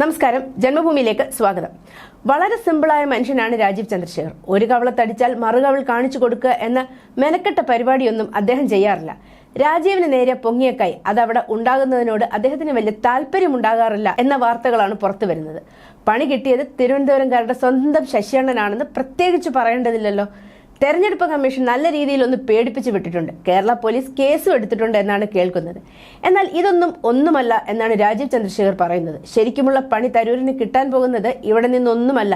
നമസ്കാരം, ജന്മഭൂമിയിലേക്ക് സ്വാഗതം. വളരെ സിമ്പിളായ മനുഷ്യനാണ് രാജീവ് ചന്ദ്രശേഖർ. ഒരു കവളത്തടിച്ചാൽ മറുകവൾ കാണിച്ചു കൊടുക്കുക എന്ന മെനക്കെട്ട പരിപാടിയൊന്നും അദ്ദേഹം ചെയ്യാറില്ല. രാജീവിന് നേരെ പൊങ്ങിയ കൈ അതവിടെ ഉണ്ടാകുന്നതിനോട് അദ്ദേഹത്തിന് വലിയ താല്പര്യമുണ്ടാകാറില്ല എന്ന വാർത്തകളാണ് പുറത്തു വരുന്നത്. പണി കിട്ടിയത് തിരുവനന്തപുരംകാരുടെ സ്വന്തം ശശിയണ്ണനാണെന്ന് പ്രത്യേകിച്ച് പറയേണ്ടതില്ലല്ലോ. തെരഞ്ഞെടുപ്പ് കമ്മീഷൻ നല്ല രീതിയിൽ ഒന്ന് പേടിപ്പിച്ചു വിട്ടിട്ടുണ്ട്. കേരള പോലീസ് കേസും എടുത്തിട്ടുണ്ട് എന്നാണ് കേൾക്കുന്നത്. എന്നാൽ ഇതൊന്നും ഒന്നുമല്ല എന്നാണ് രാജീവ് ചന്ദ്രശേഖർ പറയുന്നത്. ശരിക്കുമുള്ള പണി തരൂരിന് കിട്ടാൻ പോകുന്നത് ഇവിടെ നിന്നൊന്നുമല്ല,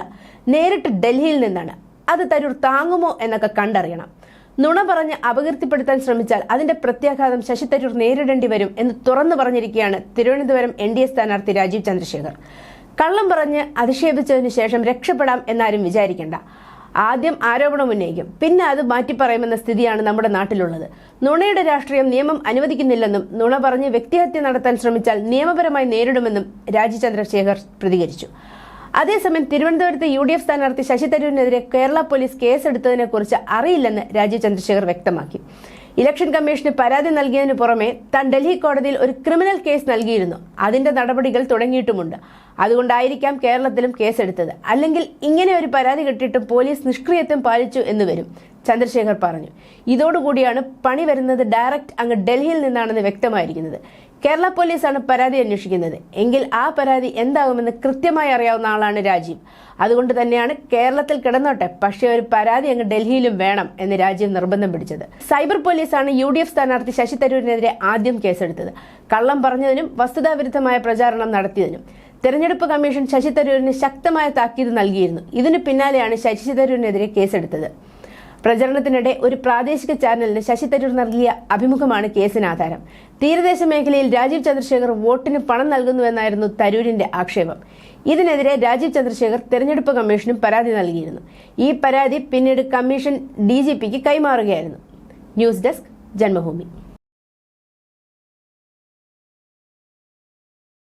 നേരിട്ട് ഡൽഹിയിൽ നിന്നാണ്. അത് തരൂർ താങ്ങുമോ എന്നൊക്കെ കണ്ടറിയണം. നുണ പറഞ്ഞ് അപകീർത്തിപ്പെടുത്താൻ ശ്രമിച്ചാൽ അതിന്റെ പ്രത്യാഘാതം ശശി തരൂർ നേരിടേണ്ടി വരും എന്ന് തുറന്നു പറഞ്ഞിരിക്കുകയാണ് തിരുവനന്തപുരം NDA സ്ഥാനാർത്ഥി രാജീവ് ചന്ദ്രശേഖർ. കള്ളം പറഞ്ഞ് അധിക്ഷേപിച്ചതിനു ശേഷം രക്ഷപ്പെടാം എന്നാരും വിചാരിക്കേണ്ട. ആദ്യം ആരോപണം ഉന്നയിക്കും, പിന്നെ അത് മാറ്റിപ്പറയുമെന്ന സ്ഥിതിയാണ് നമ്മുടെ നാട്ടിലുള്ളത്. നുണയുടെ രാഷ്ട്രീയം നിയമം അനുവദിക്കുന്നില്ലെന്നും നുണ പറഞ്ഞ് വ്യക്തിഹത്യ നടത്താൻ ശ്രമിച്ചാൽ നിയമപരമായി നേരിടുമെന്നും രാജീവ് ചന്ദ്രശേഖർ പ്രതികരിച്ചു. അതേസമയം തിരുവനന്തപുരത്ത് UDF സ്ഥാനാർത്ഥി ശശി തരൂരിനെതിരെ കേരള പോലീസ് കേസെടുത്തതിനെ കുറിച്ച് അറിയില്ലെന്ന് രാജീവ് ചന്ദ്രശേഖർ വ്യക്തമാക്കി. ഇലക്ഷൻ കമ്മീഷന് പരാതി നൽകിയതിനു പുറമെ താൻ ഡൽഹി കോടതിയിൽ ഒരു ക്രിമിനൽ കേസ് നൽകിയിരുന്നു. അതിന്റെ നടപടികൾ തുടങ്ങിയിട്ടുമുണ്ട്. അതുകൊണ്ടായിരിക്കാം കേരളത്തിലും കേസെടുത്തത്. അല്ലെങ്കിൽ ഇങ്ങനെ ഒരു പരാതി കിട്ടിയിട്ടും പോലീസ് നിഷ്ക്രിയത്വം പാലിച്ചു എന്ന് വരും, ചന്ദ്രശേഖർ പറഞ്ഞു. ഇതോടുകൂടിയാണ് പണി വരുന്നത് ഡയറക്റ്റ് അങ്ങ് ഡൽഹിയിൽ നിന്നാണെന്ന് വ്യക്തമായിരിക്കുന്നത്. കേരള പോലീസാണ് പരാതി അന്വേഷിക്കുന്നത്. എങ്കിൽ ആ പരാതി എന്താകുമെന്ന് കൃത്യമായി അറിയാവുന്ന ആളാണ് രാജീവ്. അതുകൊണ്ട് തന്നെയാണ് കേരളത്തിൽ കിടന്നോട്ടെ, പക്ഷേ ഒരു പരാതി അങ്ങ് ഡൽഹിയിലും വേണം എന്ന് രാജീവ് നിർബന്ധം പിടിച്ചത്. സൈബർ പോലീസാണ് UDF സ്ഥാനാർത്ഥി ശശി തരൂരിനെതിരെ ആദ്യം കേസെടുത്തത്. കള്ളം പറഞ്ഞതിനും വസ്തുതാവിരുദ്ധമായ പ്രചാരണം നടത്തിയതിനും. തെരഞ്ഞെടുപ്പ് കമ്മീഷൻ ശശി തരൂരിന് ശക്തമായ താക്കീത് നൽകിയിരുന്നു. ഇതിനു പിന്നാലെയാണ് ശശി തരൂരിനെതിരെ കേസെടുത്തത്. പ്രചരണത്തിനിടെ ഒരു പ്രാദേശിക ചാനലിന് ശശി തരൂർ നൽകിയ അഭിമുഖമാണ് കേസിന് ആധാരം. തീരദേശ മേഖലയിൽ രാജീവ് ചന്ദ്രശേഖർ വോട്ടിന് പണം നൽകുന്നുവെന്നായിരുന്നു തരൂരിന്റെ ആക്ഷേപം. ഇതിനെതിരെ രാജീവ് ചന്ദ്രശേഖർ തെരഞ്ഞെടുപ്പ് കമ്മീഷനും പരാതി നൽകിയിരുന്നു. ഈ പരാതി പിന്നീട് കമ്മീഷൻ DGPക്ക് കൈമാറുകയായിരുന്നു. News desk, Janmabhumi.